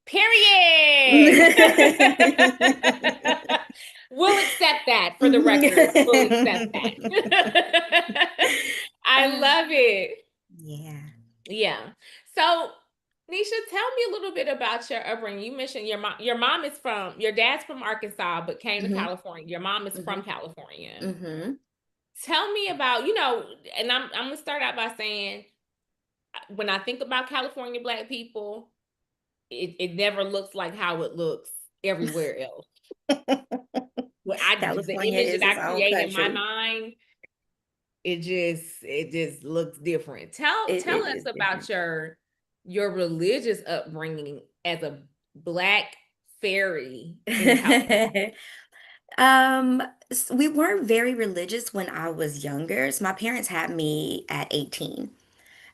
Period. We'll accept that for the record. We'll accept that. I love it. Yeah. Yeah. So, Nisha, tell me a little bit about your upbringing. You mentioned your mom. Your mom is from. Your dad's from Arkansas, but came to hmm California. Your mom is hmm from California. hmm Tell me about, and I'm gonna start out by saying, when I think about California Black people, it never looks like how it looks everywhere else. Well, the California image that is its I own create in my country. mind, it just looks different. Tell It us is about different. your religious upbringing as a Black fairy in California. Um, we weren't very religious when I was younger. So my parents had me at 18.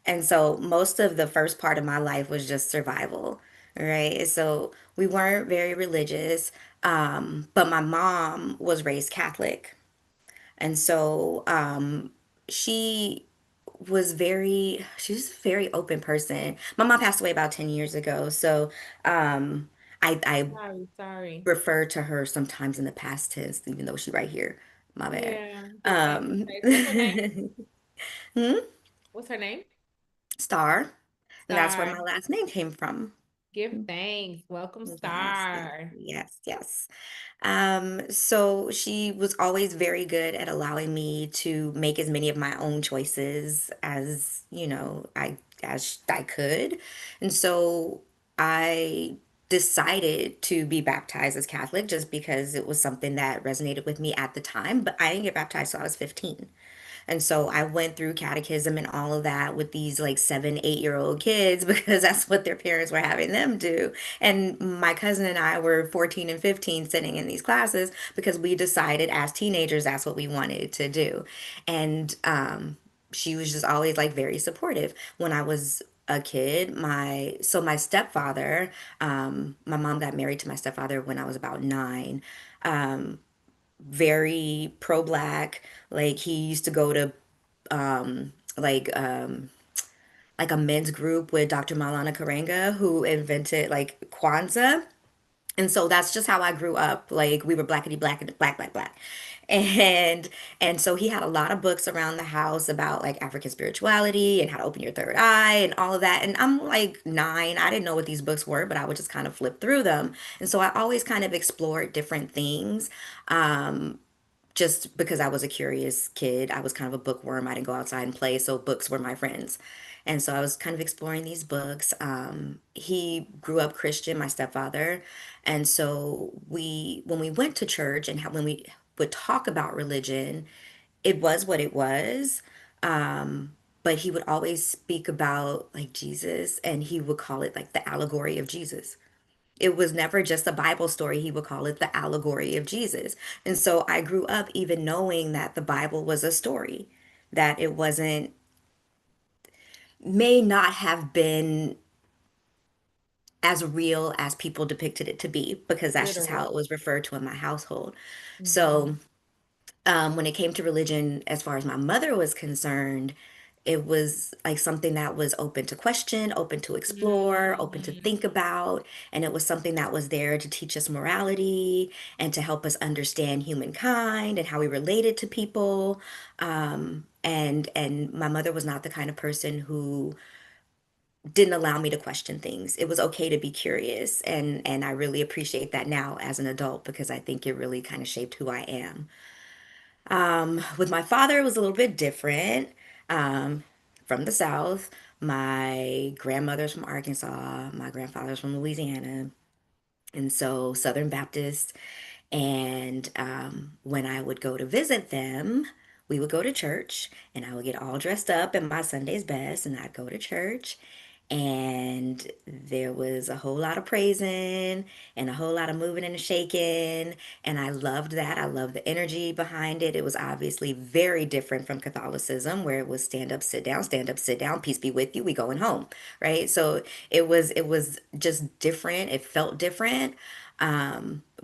And so most of the first part of my life was just survival, right? So we weren't very religious. But my mom was raised Catholic. And so she she was a very open person. My mom passed away about 10 years ago. So I Sorry, sorry. refer to her sometimes in the past tense, even though she's right here. My bad. Yeah, give thanks and Um, praise. What's her name? hmm? What's her name? Star. And that's where my Star. last name came from. Give thanks. Welcome, Yes, yes, Star. yes, yes. So she was always very good at allowing me to make as many of my own choices as, I could. And so I decided to be baptized as Catholic just because it was something that resonated with me at the time, but I didn't get baptized till I was 15. And so I went through catechism and all of that with these like 7, 8-year-old kids because that's what their parents were having them do. And my cousin and I were 14 and 15 sitting in these classes because we decided as teenagers that's what we wanted to do. And she was just always like very supportive. When I was a kid, my stepfather, my mom got married to my stepfather when I was about 9. Very pro-black. Like he used to go to um like um like a men's group with Dr. Malana Karenga, who invented like Kwanzaa. And so that's just how I grew up. Like we were blackety black and black, black, black. And and so he had a lot of books around the house about like African spirituality and how to open your third eye and all of that. And I'm like 9. I didn't know what these books were, but I would just kind of flip through them. And so I always kind of explored different things. Just because I was a curious kid. I was kind of a bookworm. I didn't go outside and play, so books were my friends. And so I was kind of exploring these books. He grew up Christian, my stepfather. And so when we went to church and when we would talk about religion, it was what it was. But he would always speak about like Jesus and he would call it like the allegory of Jesus. It was never just a Bible story. He would call it the allegory of Jesus. And so I grew up even knowing that the Bible was a story, that it wasn't, may not have been as real as people depicted it to be, because that's just how Literal. it was referred to in my household. Hmm. So when it came to religion, as far as my mother was concerned, it was like something that was open to question, open to explore, open to Mm. think about. And it was something that was there to teach us morality and to help us understand humankind and how we related to people. And my mother was not the kind of person who didn't allow me to question things. It was okay to be curious. And I really appreciate that now as an adult because I think it really kind of shaped who I am. With my father, it was a little bit different. From the South. My grandmother's from Arkansas. My grandfather's from Louisiana. And so Southern Baptist. And when I would go to visit them, we would go to church and I would get all dressed up in my Sunday's best and I'd go to church. And there was a whole lot of praising and a whole lot of moving and shaking. And I loved that. I loved the energy behind it. It was obviously very different from Catholicism, where it was stand up, sit down, peace be with you, we going home, right? So it was just different. It felt different.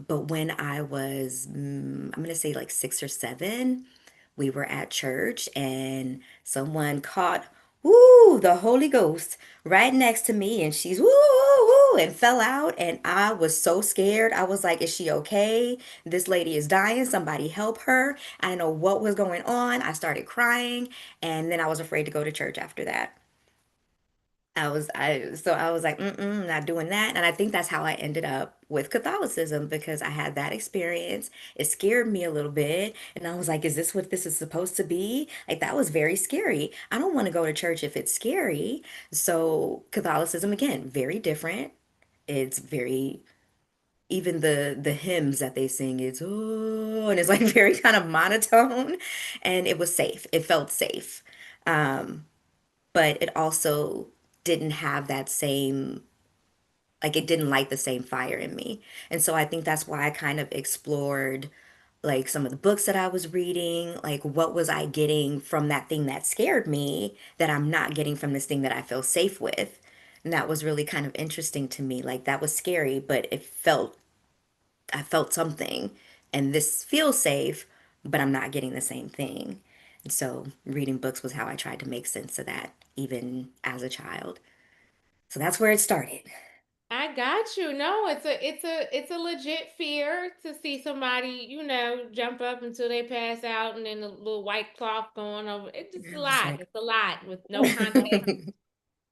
But when I was, I'm gonna say like 6 or 7, we were at church and someone caught, woo, the Holy Ghost right next to me, and she's woo woo, and fell out. And I was so scared. I was like, is she okay? This lady is dying. Somebody help her. I didn't know what was going on. I started crying. And then I was afraid to go to church after that. I was like, mm-mm, not doing that. And I think that's how I ended up with Catholicism because I had that experience. It scared me a little bit. And I was like, is this what this is supposed to be? Like that was very scary. I don't want to go to church if it's scary. So Catholicism, again, very different. It's very even the hymns that they sing is oh, and it's like very kind of monotone. And it was safe. It felt safe. Um, but it also didn't have that same, like it didn't light the same fire in me. And so I think that's why I kind of explored like some of the books that I was reading, like what was I getting from that thing that scared me that I'm not getting from this thing that I feel safe with. And that was really kind of interesting to me. Like that was scary, but I felt something and this feels safe, but I'm not getting the same thing. And so reading books was how I tried to make sense of that, even as a child. So that's where it started. I got you. No, it's a legit fear to see somebody, jump up until they pass out and then a little white cloth going over. It's just a I was lot. like, It's a lot with no context.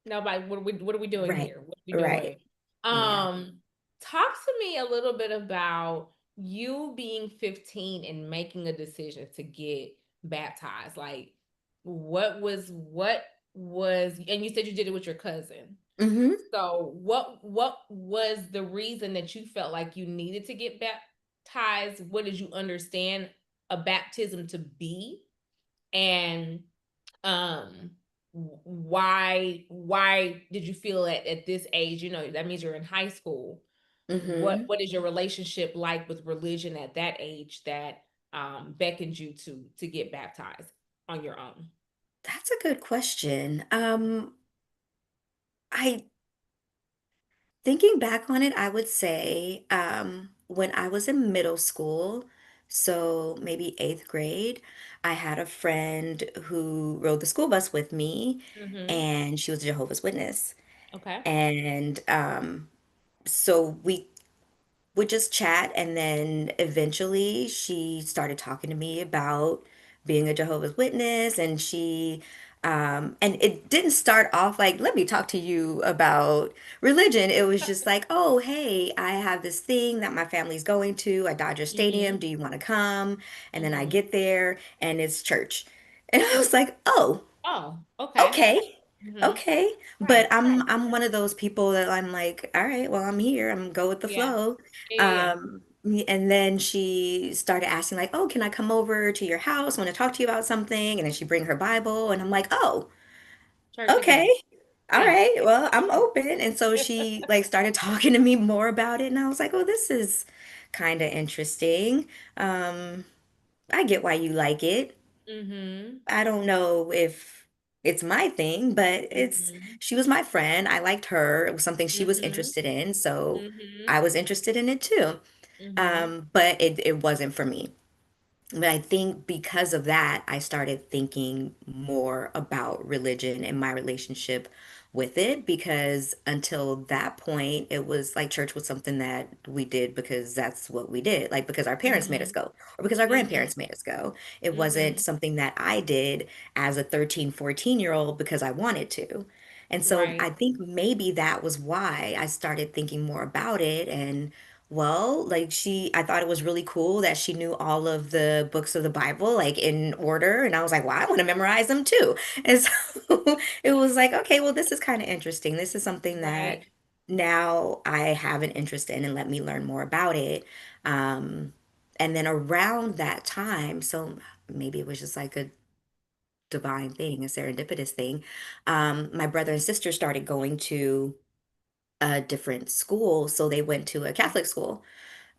Nobody, what are we doing right, here? What are we right. doing? Yeah. Talk to me a little bit about you being 15 and making a decision to get baptized. Like what was and you said you did it with your cousin. Hmm. So what was the reason that you felt like you needed to get baptized? What did you understand a baptism to be? And um why did you feel at this age, that means you're in high school. what Hmm. what is your relationship like with religion at that age that beckons you to get baptized on your own? That's a good question. I thinking back on it, I would say when I was in middle school, so maybe eighth grade, I had a friend who rode the school bus with me, Mm-hmm. and she was a Jehovah's Witness. Okay. And so we would just chat, and then eventually she started talking to me about being a Jehovah's Witness, and and it didn't start off like, let me talk to you about religion. It was just like, oh, hey, I have this thing that my family's going to at Dodger Stadium. Mm-hmm. Do you want to come? And then I Mm-hmm. get there and it's church. And I was like, oh, Oh, okay. okay. Mm-hmm. Okay. But Right, right. I'm one of those people that I'm like, all right, well, I'm here. I'm go with the Yeah. flow. Yeah, yeah, yeah. And then she started asking like, "Oh, can I come over to your house? I want to talk to you about something." And then she bring her Bible and I'm like, "Oh, Church okay. again. All Yeah. right. Well, I'm open." And so she like started talking to me more about it and I was like, "Oh, this is kind of interesting. Um, I get why you like it. Mm-hmm. I don't know if it's my thing, but Mm-hmm. she was my friend. I liked her. It was something she was Mm-hmm. interested in, so Mm-hmm. I was interested in it too. Mm-hmm. But it wasn't for me. But I think because of that, I started thinking more about religion and my relationship with it because until that point, it was like church was something that we did because that's what we did, like because our parents made us Mm-hmm. go or because our Mm-hmm. grandparents made us go. It wasn't Mm-hmm. something that I did as a 13, 14-year-old because I wanted to. And so Right. I think maybe that was why I started thinking more about it and well, like I thought it was really cool that she knew all of the books of the Bible, like in order. And I was like, well, I want to memorize them too. And so it was like, okay, well, this is kind of interesting. This is something that Right. now I have an interest in and let me learn more about it. Um, and then around that time, so maybe it was just like a divine thing, a serendipitous thing. My brother and sister started going to a different school, so they went to a Catholic school.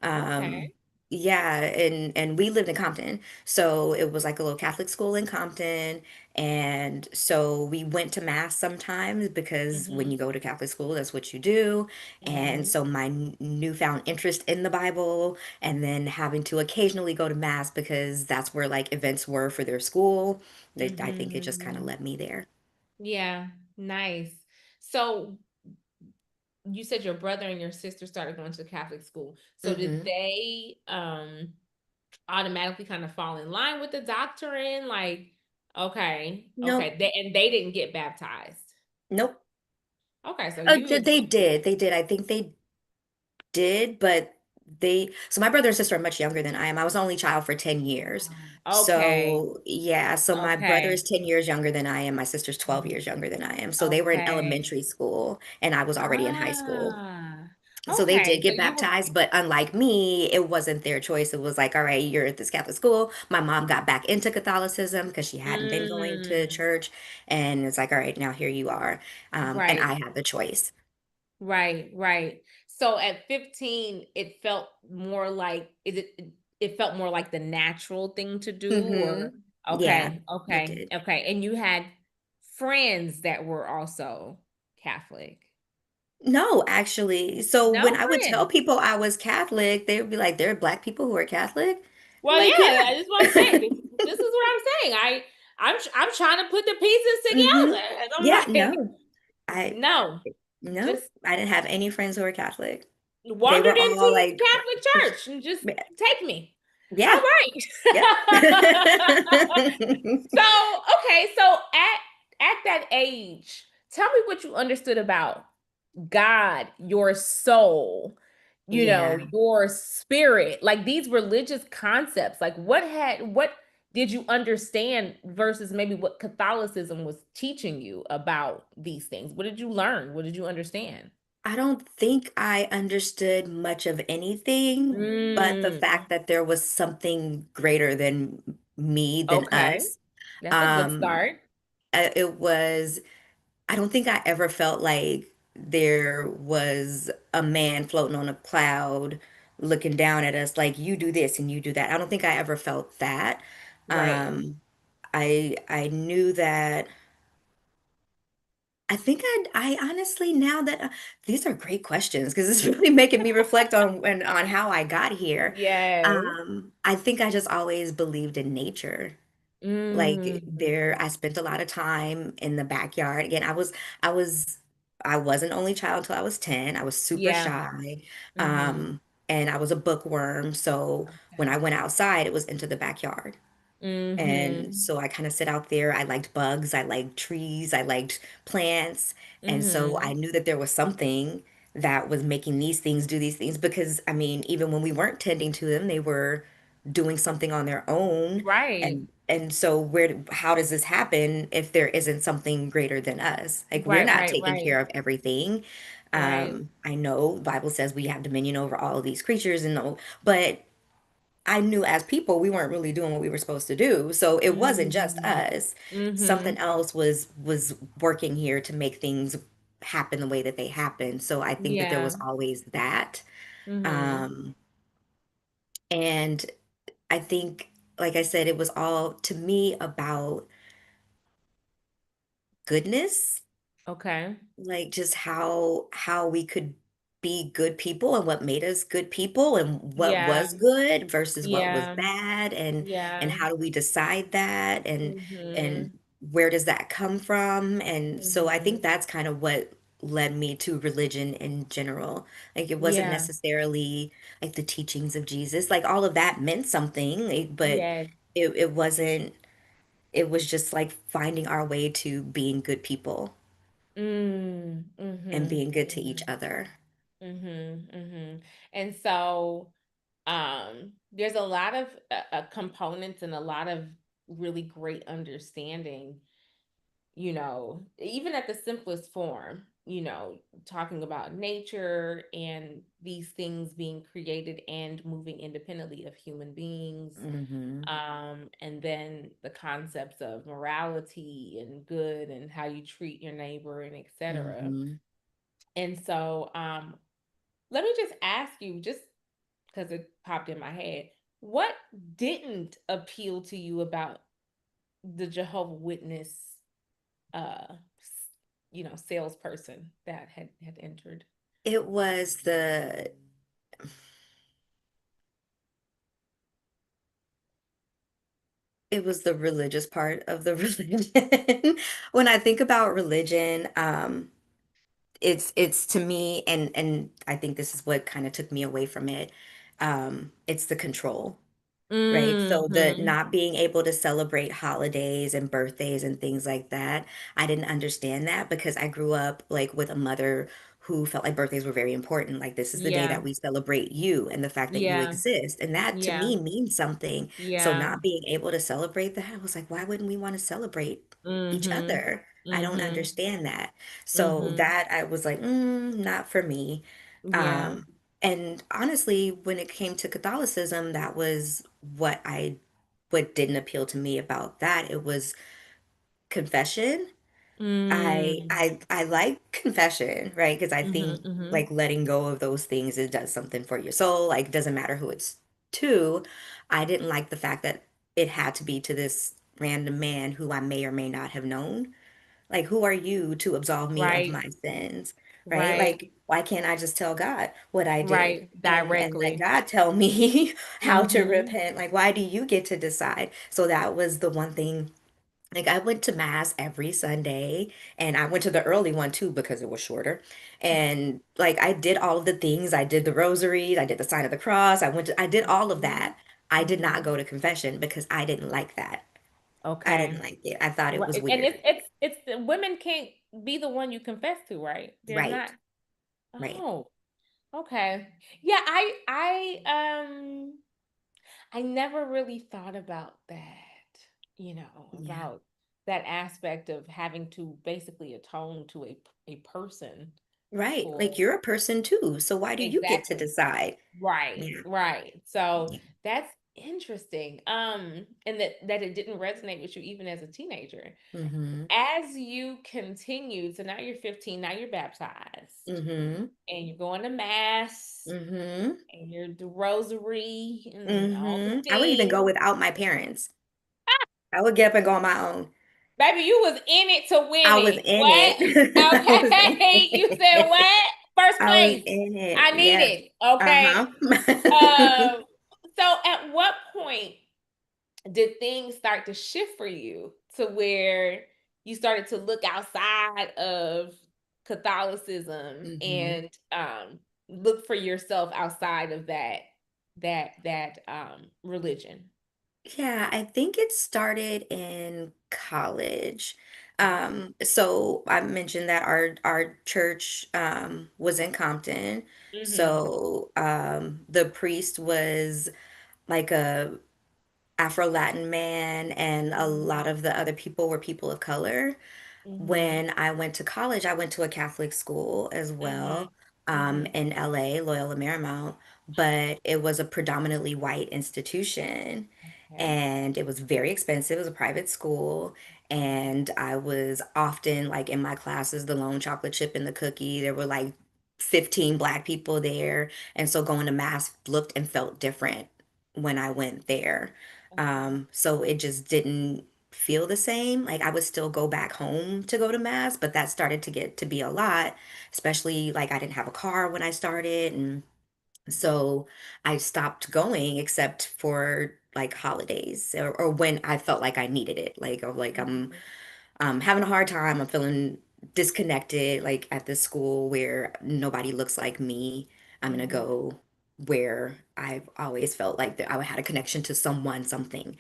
Um, Okay. yeah, and we lived in Compton. So it was like a little Catholic school in Compton. And so we went to mass sometimes because when Mm-hmm. you go to Catholic school, that's what you do. And Mm-hmm. so my newfound interest in the Bible and then having to occasionally go to mass because that's where like events were for their school. I think it just kind of Mm-hmm. led me there. Yeah. Nice. So you said your brother and your sister started going to Catholic school. So did Hmm. they automatically kind of fall in line with the doctrine? Like, okay, Nope. okay. They didn't get baptized. Nope. Okay, so Oh, you they did. They did. I think they did, but so my brother and sister are much younger than I am. I was the only child for 10 years. okay, So, yeah, so my brother is okay. 10 years younger than I am. My sister's 12 years younger than I am. So they were in Okay. elementary school and I was already in high school. Ah, So they did okay. So get you were baptized, but unlike me, it wasn't their choice. It was like, all right, you're at this Catholic school. My mom got back into Catholicism because she hadn't been going to mm, church. And it's like, all right, now here you are. And right, I had the choice. right, right. So at 15, it felt more like it felt more like the natural thing to do, Hmm. or Yeah, okay, it okay, did. okay. And you had friends that were also Catholic. No, actually. So when No I would tell friends. people I was Catholic, they would be like, there are black people who are Catholic? I'm Well, like, yeah, I just want to say yeah. this is what I'm saying. I'm trying to put the pieces Hmm. together, and I'm Yeah, like, no. I no, no, just I didn't have any friends who were Catholic. They wandered were all into like Catholic church and just take me. All yeah. Yep. right. So, okay, so at that age, tell me what you understood about God, your soul, Yeah. your spirit, like these religious concepts. Like what did you understand versus maybe what Catholicism was teaching you about these things? What did you learn? What did you understand? I don't think I understood much of anything, but the Mm, fact that there was something greater than me, than okay. us. That's a good Um, start. it was I don't think I ever felt like there was a man floating on a cloud looking down at us like you do this and you do that. I don't think I ever felt that. Right. I knew that I think I honestly now that these are great questions because it's really making me reflect on how I got here. Yes. I think I just always believed in nature. Like Mm, there, I spent a lot of time in the backyard. Again, I was, I was an only child until I was 10. I was super yeah. shy. Mm-hmm. Um, and I was a bookworm. So when I Okay. went outside, it was into the backyard. And Mm-hmm. so I kind of sit out there. I liked bugs, I liked trees, I liked plants. And so I Mm-hmm. knew that there was something that was making these things do these things because I mean, even when we weren't tending to them, they were doing something on their own. Right. And so how does this happen if there isn't something greater than us? Like we're Right, not right, taking care right, of everything. right. I know the Bible says we have dominion over all of these creatures and all, but I knew as people we weren't really doing what we were supposed to do. So it wasn't just Mm-hmm. us. Mm-hmm. Something else was working here to make things happen the way that they happen. So I think that there Yeah. was always that. Mm-hmm. Um, and I think, like I said, it was all to me about goodness, Okay. like just how we could be good people and what made us good people and what Yeah. was good versus what was Yeah. bad and Yeah. how do we decide that and Mm-hmm. where does that come from, and so I think Mm-hmm. that's kind of what led me to religion in general. Like it wasn't Yeah. necessarily like the teachings of Jesus, like all of that meant something, but Yeah. it wasn't, it was just like finding our way to being good people Mm. and Mm-hmm. being good to each Mm-hmm. other. Mm-hmm. Mm-hmm. And so there's a lot of components and a lot of really great understanding, even at the simplest form, talking about nature and these things being created and moving independently of human beings. Hmm. And then the concepts of morality and good and how you treat your neighbor and etc. Hmm. And so let me just ask you, just because it popped in my head, what didn't appeal to you about the Jehovah Witness uh salesperson that had entered? It was the religious part of the religion. When I think about religion, it's to me, and I think this is what kind of took me away from it. It's the control. Right. So the Mm-hmm. not being able to celebrate holidays and birthdays and things like that, I didn't understand that because I grew up like with a mother who felt like birthdays were very important. Like this is the day that Yeah. we celebrate you and the fact that you Yeah. exist. And that to Yeah. me means something. So Yeah. not being able to celebrate that, I was like, why wouldn't we want to celebrate each Mm-hmm. other? I don't Mm-hmm. understand that. So Mm-hmm. that I was like, not for me. Yeah. Um, and honestly, when it came to Catholicism, that was what didn't appeal to me about that. It was confession. Mm. I like confession, right? Because I Mm-hmm. think Mm-hmm. like letting go of those things, it does something for your soul. Like doesn't matter who it's to. I didn't like the fact that it had to be to this random man who I may or may not have known. Like, who are you to absolve me of Right. my sins, right? Right. Like, why can't I just tell God what I did Right. and let Directly. God tell me how to Mm-hmm. repent? Like, why do you get to decide? So that was the one thing. Like, I went to mass every Sunday, and I went to the early one too because it was shorter. And like, I did all of the things. I did the rosaries, I did the sign of the cross. I did all of Mm-hmm. that. I did not Mm-hmm. go to confession because I didn't like that. I didn't Okay. like it. I thought it was Right. And weird. it's the women can't be the one you confess to, right? They're not. Right, right. Oh, okay. Yeah, I never really thought about that, Yeah. about that aspect of having to basically atone to a person Right. for Like you're a person too. So why do you get to exactly. decide? Right, Yeah. right. So Yeah. that's interesting. And that it didn't resonate with you even as a teenager. Mm-hmm. As you continue, so now you're 15, now you're baptized, Mm-hmm. and you're going to mass, Mm-hmm. and you're the rosary and all the Mm-hmm. I wouldn't even go things. without my parents. I would get up and go on my own. Baby, you was in it to win I was it. in What? it. I was in Okay. You said it. what? First I was place. in it. I need Yeah. it. Okay. Uh-huh. Um, so at what point did things start to shift for you to where you started to look outside of Catholicism hmm and look for yourself outside of that religion? Yeah, I think it started in college. Okay. So I mentioned that our church was in Compton. Mm-hmm. So the priest was like a Afro-Latin man, and a lot of the other people were people of color. Mm-hmm. When I went to college, I went to a Catholic school as Mm-hmm. well, Mm-hmm. in LA, Loyola Marymount, but it was a predominantly white institution Okay. and it was very expensive. It was a private school, and I was often like in my classes, the lone chocolate chip and the cookie. There were like 15 black people there, and so going to mass looked and felt different when I went there. Okay. So it just didn't feel the same. Like I would still go back home to go to mass, but that started to get to be a lot, especially like I didn't have a car when I started. And so I stopped going except for like holidays or when I felt like I needed it. Like, or like Mhm. I'm having a hard time. I'm feeling disconnected, like at this school where nobody looks like me. I'm gonna Mhm. go where I've always felt like that I had a connection to someone, something,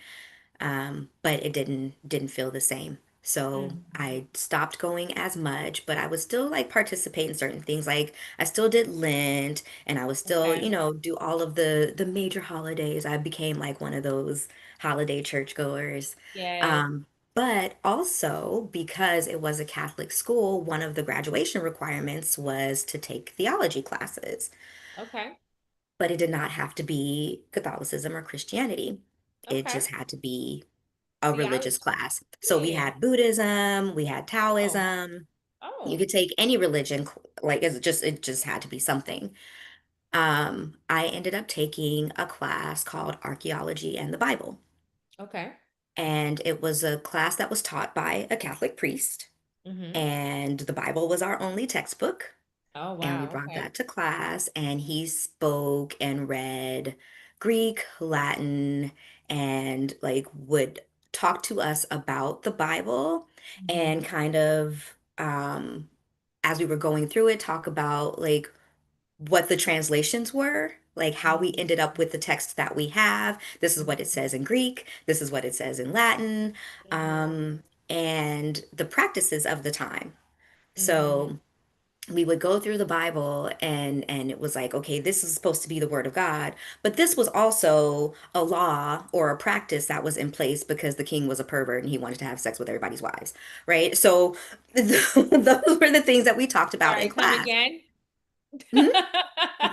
but it didn't feel the same. So Mhm. I stopped going as much, but I would still like participate in certain things. Like I still did Lent, and I would still, Okay. do all of the major holidays. I became like one of those holiday churchgoers. Yes. Um, but also because it was a Catholic school, one of the graduation requirements was to take theology classes, Okay. but it did not have to be Catholicism or Christianity. It Okay. just had to be a religious Theology. class. So we Yeah. had Buddhism, we had Oh. Taoism. You Oh. could take any religion, like it just had to be something. I ended up taking a class called Archaeology and the Bible. Okay. And it was a class that was taught by a Catholic priest, Mhm. and the Bible was our only textbook. Oh And we wow. brought Okay. that to class, and he spoke and read Greek, Latin, and like would talk to us about the Bible and Mhm. kind of as we were going through it, talk about like what the translations were, like how we Mhm. ended up with the text that we have. This is what it says in Greek, this is what it says in Latin, Mhm. and the practices of the time. Mhm. So we would go through the Bible and it was like, okay, this is supposed to be the word of God, but this was also a law or a practice that was in place because the king was a pervert and he wanted to have sex with everybody's wives, right? So those were the things that we talked about in Sorry, come class. again. Mhm.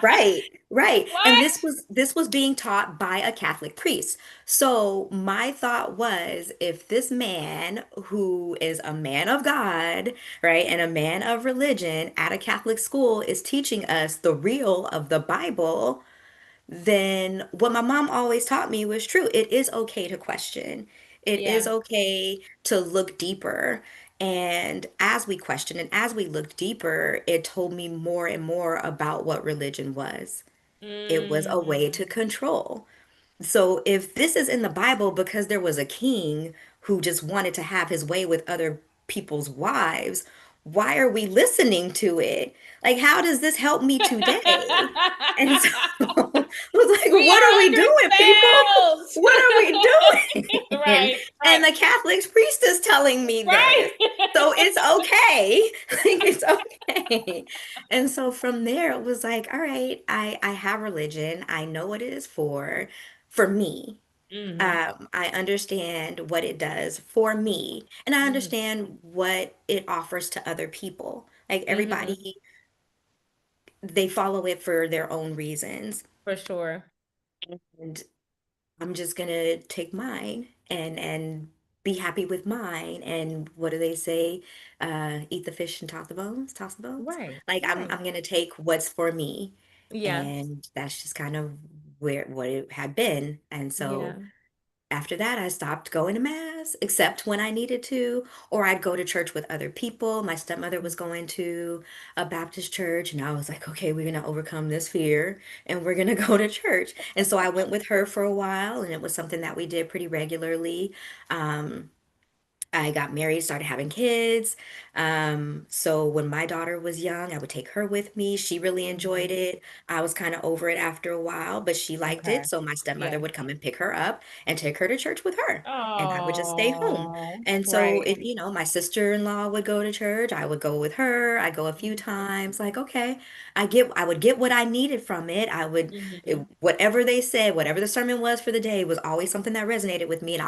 Right, right. And What? this was being taught by a Catholic priest. So my thought was if this man who is a man of God, right, and a man of religion at a Catholic school is teaching us the real of the Bible, then what my mom always taught me was true. It is okay to question. It is Yeah. okay to look deeper. And as we questioned and as we looked deeper, it told me more and more about what religion was. It was a way to Mm. control. So if this is in the Bible because there was a king who just wanted to have his way with other people's wives, why are we listening to it? Like, how does this help me today? And so I was like, We what are are we under doing, people? spells. What are we doing? And, Right, and right, the Catholic priest is telling me this. right. So it's okay. Like, it's okay. And so from there, it was like, all right, I have religion. I know what it is for me. Hmm. I understand what it does for me, and I Hmm. understand what it offers to other people. Like Hmm. everybody, they follow it for their own reasons. For sure. And I'm just gonna take mine and be happy with mine. And what do they say? Eat the fish and toss the bones, toss the bones. Right, Like right. I'm gonna take what's for me. Yeah, And that's just kind of where what it had been. And so yeah. after that, I stopped going to mass, except when I needed to, or I'd go to church with other people. My stepmother was going to a Baptist church, and I was like, okay, we're going to overcome this fear and we're going to go to church. And so I went with her for a while, and it was something that we did pretty regularly. Um, I got married, started having kids. So when my daughter was young, I would take her with me. She really enjoyed Mhm. it. I was kind of over it after a while, but she liked Okay. it. So my stepmother Yeah. would come and pick her up and take her to church with her. And I would just stay home. Oh, And so right. my sister-in-law would go to church. I would go with her. I go a few Mhm. times. Like, okay, I would get what I needed from it. Mhm. Whatever they said, whatever the sermon was for the day was always something that resonated with me. And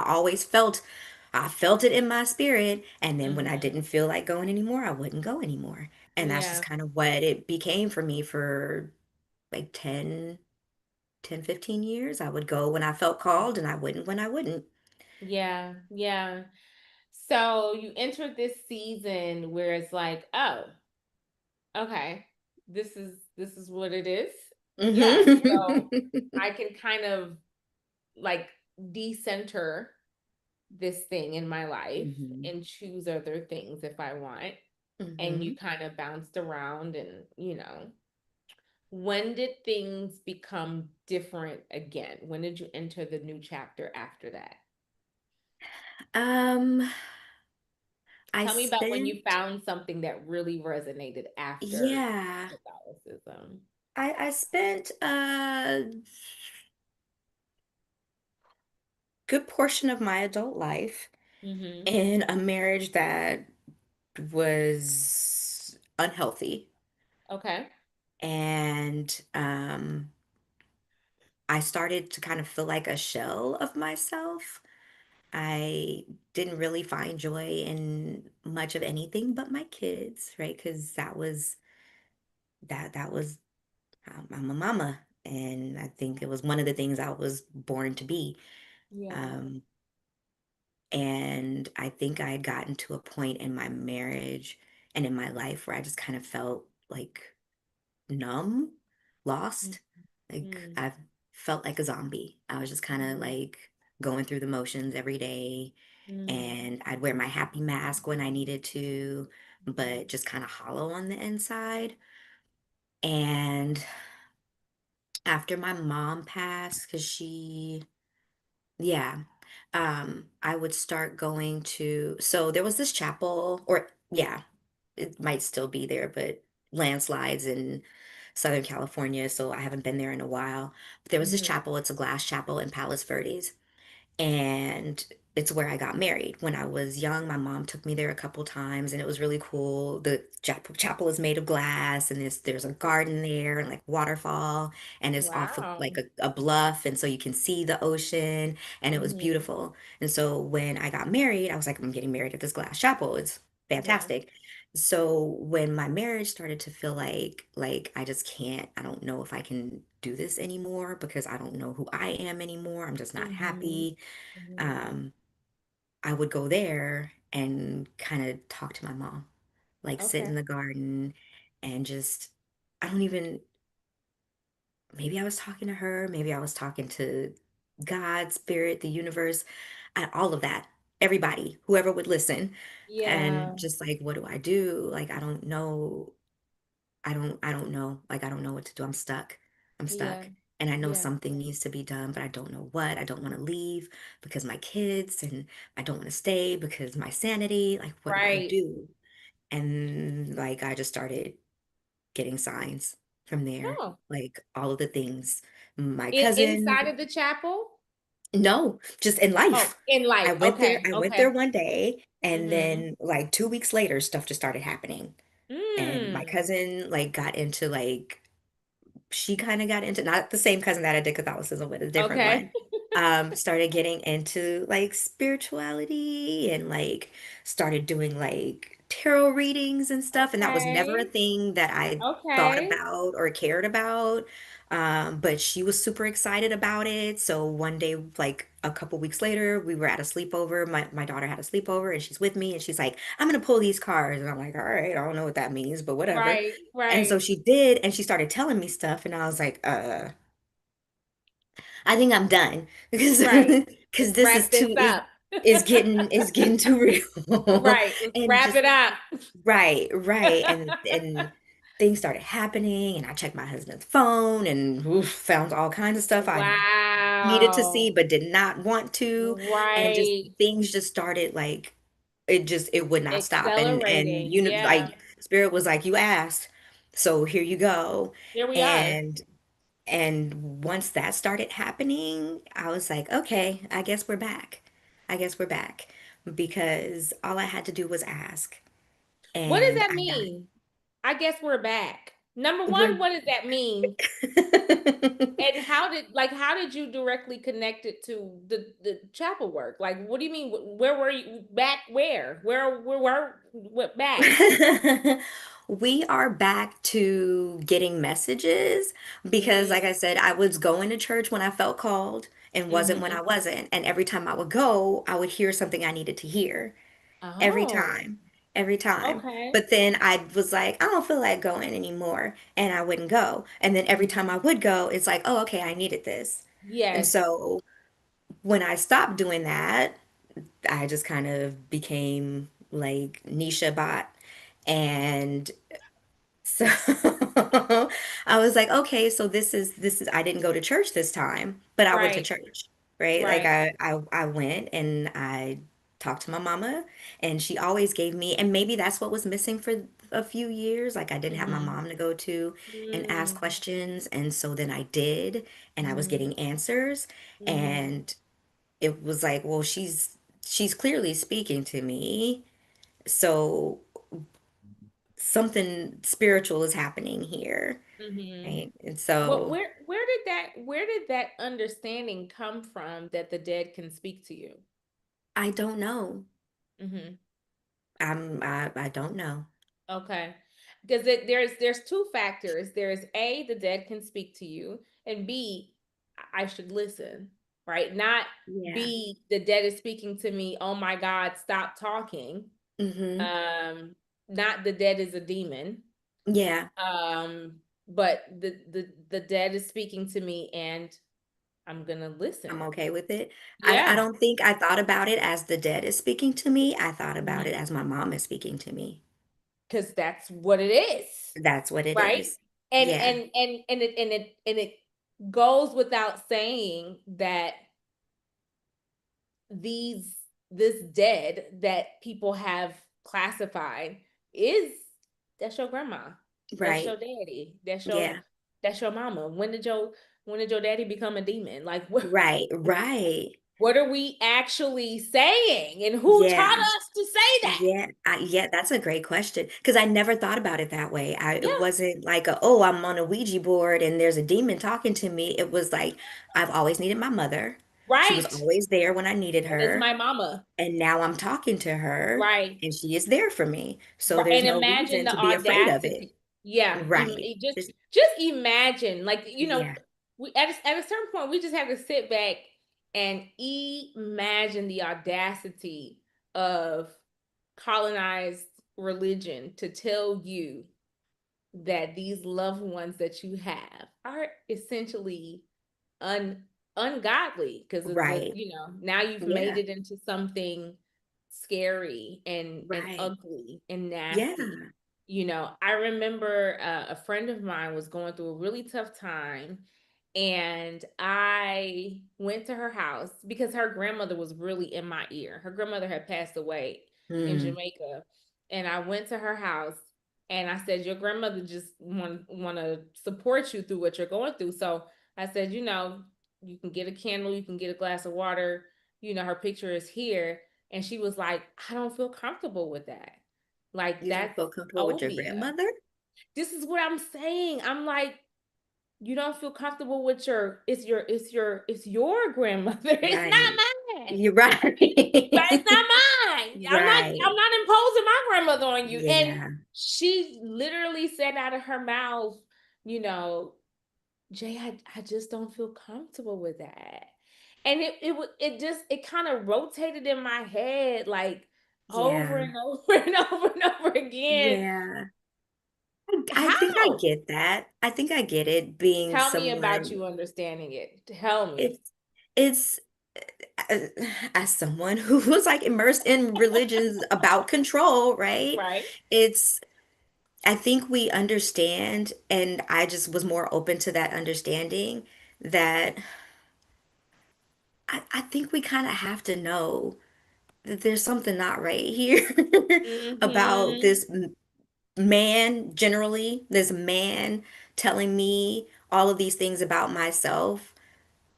I felt it in my spirit. And then when I Mhm. didn't feel like going anymore, I wouldn't go anymore. And that's just Yeah. kind of what it became for me for like 15 years. I would go when I felt called and I wouldn't when I wouldn't. Yeah. Yeah. So you entered this season where it's like, oh, okay, this is what it is. Yeah. So Hmm. I can kind of like decenter this thing in my life Hmm. and choose other things if I want. And you Hmm. kind of bounced around and, when did things become different again? When did you enter the new chapter after that? Um, I Tell me about when you spent, found something that really resonated after yeah, Catholicism. I spent a good portion of my adult life Mm-hmm. in a marriage that was unhealthy. Okay. And I started to kind of feel like a shell of myself. I didn't really find joy in much of anything but my kids, right? Because that was I'm a mama, and I think it was one of the things I was born to be. Yeah. Um, and I think I had gotten to a point in my marriage and in my life where I just kind of felt like numb, lost. Like Mm-hmm. I felt like a zombie. I was just kind of like going through the motions every day, Mm-hmm. and I'd wear my happy mask when I needed to, but just kind of hollow on the inside. And after my mom passed, because yeah, I would start going to, so there was this chapel, or yeah. it might still be there, but landslides in Southern California, so I haven't been there in a while. But there was this Hmm. chapel, it's a glass chapel in Palos Verdes, and it's where I got married. When I was young, my mom took me there a couple times, and it was really cool. The chapel is made of glass, and there's a garden there, and like waterfall, and it's off of Wow. like a bluff, and so you can see the ocean, and it was Hmm. beautiful. And so when I got married, I was like, I'm getting married at this glass chapel. It's Yeah. fantastic. So when my marriage started to feel like I just can't, I don't know if I can do this anymore because I don't know who I am anymore. I'm just not Hmm. happy. Hmm. um, I would go there and kind of talk to my mom, like sit Okay. in the garden and just, I don't even, maybe I was talking to her, maybe I was talking to God, spirit, the universe, all of that, everybody, whoever would listen. And Yeah. just like, what do I do? Like, I don't know. I don't know. Like, I don't know what to do. I'm stuck. I'm Yeah. stuck. And I know Yeah. something needs to be done, but I don't know what. I don't want to leave because my kids, and I don't want to stay because my sanity. Like, what do I Right. do? And like, I just started getting signs from there. Oh. Like, all of the things. My cousin, Inside of the chapel? no, just in Oh, life. in life. Okay. I went there Okay. one day, and Mm-hmm. then like 2 weeks later, stuff just started happening. And my Mm. cousin like got into like she kind of got into, not the same cousin that I did Catholicism with, a different Okay. one. Started getting into like spirituality and like started doing like tarot readings and stuff. And that was never a Okay. thing that I thought Okay. about or cared about. But she was super excited about it. So one day, like a couple weeks later, we were at a sleepover. My daughter had a sleepover and she's with me and she's like, I'm gonna pull these cards. And I'm like, all right, I don't know what that means, but whatever. Right. And so Right. she did, and she started telling me stuff, and I was like, I think I'm done because Right. because Let's this is wrap this too up. is getting too real. Right. Let's And wrap just it up. right. And things started happening, and I checked my husband's phone and oof, found all kinds of stuff I needed to see Wow. but did not want to. And just Right. things just started like it would not stop. And Accelerating. Yeah. like spirit was like, you asked, so here you go. Here we are. And once that started happening, I was like, okay, I guess we're back. I guess we're back because all I had to do was ask, What does and that I got mean? I guess we're back. Number one, we're what does that mean? And how did you directly connect it to the chapel work? Like, what do you mean? Where were you back? Where were what back? we are back to getting messages because, like I said, I was going to church when I felt called and wasn't when Mm-hmm. I wasn't. And every time I would go, I would hear something I needed to hear every Oh, time, every time. okay. But then I was like, I don't feel like going anymore. And I wouldn't go. And then every time Mhm. I would go, it's like, oh, okay, I needed this. And Yes. so when I stopped doing that, I just kind of became like Nisha bot. And so I was like, okay, so this is I didn't go to church this time, but I went to Right. church, right? Like Right. I went and I talked to my mama and she always gave me, and maybe that's what was missing for a few years. Like I didn't have my Mm-hmm. mom to go to and ask Mm-hmm. questions, and so then I did, and I was Mm-hmm. getting answers, Mm-hmm. and it was like, well, she's clearly speaking to me. So something spiritual is happening here, Mm-hmm. right? And What so where did that understanding come from that the dead can speak to you? I don't know. Mm-hmm. I don't know. Okay. Because there's two factors. There's A, the dead can speak to you, and B, I should listen, right? Not Yeah. B, the dead is speaking to me. Oh my God, stop talking. Mm-hmm. Um, Not the dead is a demon. Yeah, Um, but the dead is speaking to me and I'm gonna I'm listen. okay with it. I Yeah. don't think I thought about it as the dead is speaking to me. I thought about it Mhm. as my mom is speaking to me. Because that's what it is, That's what it right? is. And Yeah. it goes without saying that these this dead that people have classified is that's your grandma. That's your Right. daddy. Yeah. That's your mama. When did your daddy become a demon? Like Right. Right. what are we actually saying? And who taught Yeah. us to say that? Yeah, that's a great question because I never thought about it that way. It Yeah, wasn't like oh, I'm on a Ouija board and there's a demon talking to me. It was like I've always needed my mother. She was right. always there when I needed That is her, my mama. and now I'm talking to her Right. and she is there for me. So Right. there's And no imagine reason the to be afraid of it. audacity. Yeah. Right. Just imagine, like, Yeah, we at a certain point we just have to sit back and imagine the audacity of colonized religion to tell you that these loved ones that you have are essentially un ungodly because of the, right. now you've made Yeah, it into something scary and right. ugly and nasty. Yeah. I remember a friend of mine was going through a really tough time, and I went to her house because her grandmother was really in my ear. Her grandmother had passed away in Mm, Jamaica, and I went to her house and I said, "Your grandmother just want to support you through what you're going through." So I said, you can get a candle, you can get a glass of water. Her picture is here. And she was like, I don't feel comfortable with that. Like, you don't that's feel comfortable with your obia. grandmother? This is what I'm saying. I'm like, you don't feel comfortable with it's your grandmother. It's Right. not mine. You're right. But it's not mine. I'm Right. not imposing my grandmother on you. And Yeah. she literally said out of her mouth, you know, Jay, I just don't feel comfortable with that. And it kind of rotated in my head like over Yeah. and over and over and over again. Yeah. I think I How? get that. I think I get it being Tell me about someone you understanding it. Tell me. it's uh, as someone who was like immersed in religions about control, right? Right? It's I think we understand, and I just was more open to that understanding that I think we kind of have to know that there's something not right here about Mm-hmm. this man, generally, this man telling me all of these things about myself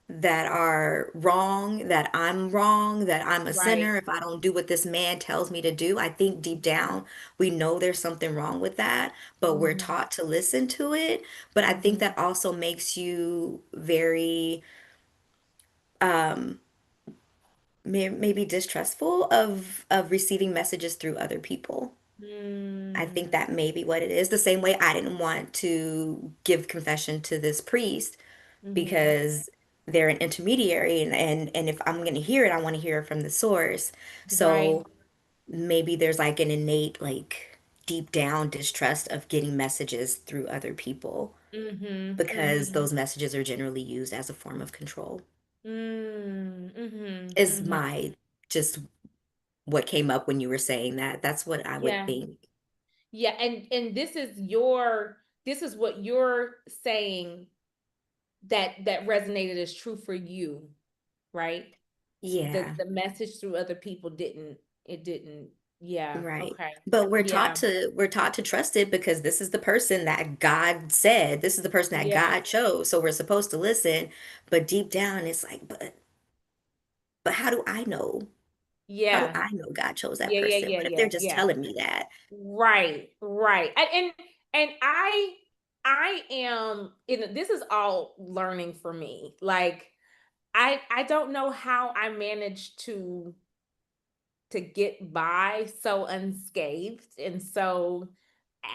that are wrong, that I'm wrong, that I'm a Right. sinner if I don't do what this man tells me to do. I think deep down we know there's something wrong with that, but we're Mm-hmm. taught to listen to it. But I think Mm-hmm. that also makes you very um maybe distrustful of receiving messages through other people. I think Mm-hmm. that may be what it is. The same way I didn't want to give confession to this priest Mm-hmm. because they're an intermediary and if I'm going to hear it, I want to hear it from the source. Right. So maybe there's like an innate like deep down distrust of getting messages through other people Mm-hmm. because Mm-hmm. those messages are generally used as a form of control. Mm-hmm. Is Mm-hmm. my just what came up when you were saying that. That's what I would Yeah. think. Yeah, and this is what you're saying that resonated as true for you, right? Yeah. The message through other people didn't. Yeah, Right. okay. But Yeah. we're taught to trust it because this is the person that God said. This is the person that Yeah. God chose. So we're supposed to listen. But deep down it's like, but how do I know? How do Yeah. I know God chose that Yeah, yeah, person? yeah, What if they're yeah, just yeah. telling me that? Right, right. And I am this is all learning for me. Like, I don't know how I managed to get by so unscathed and so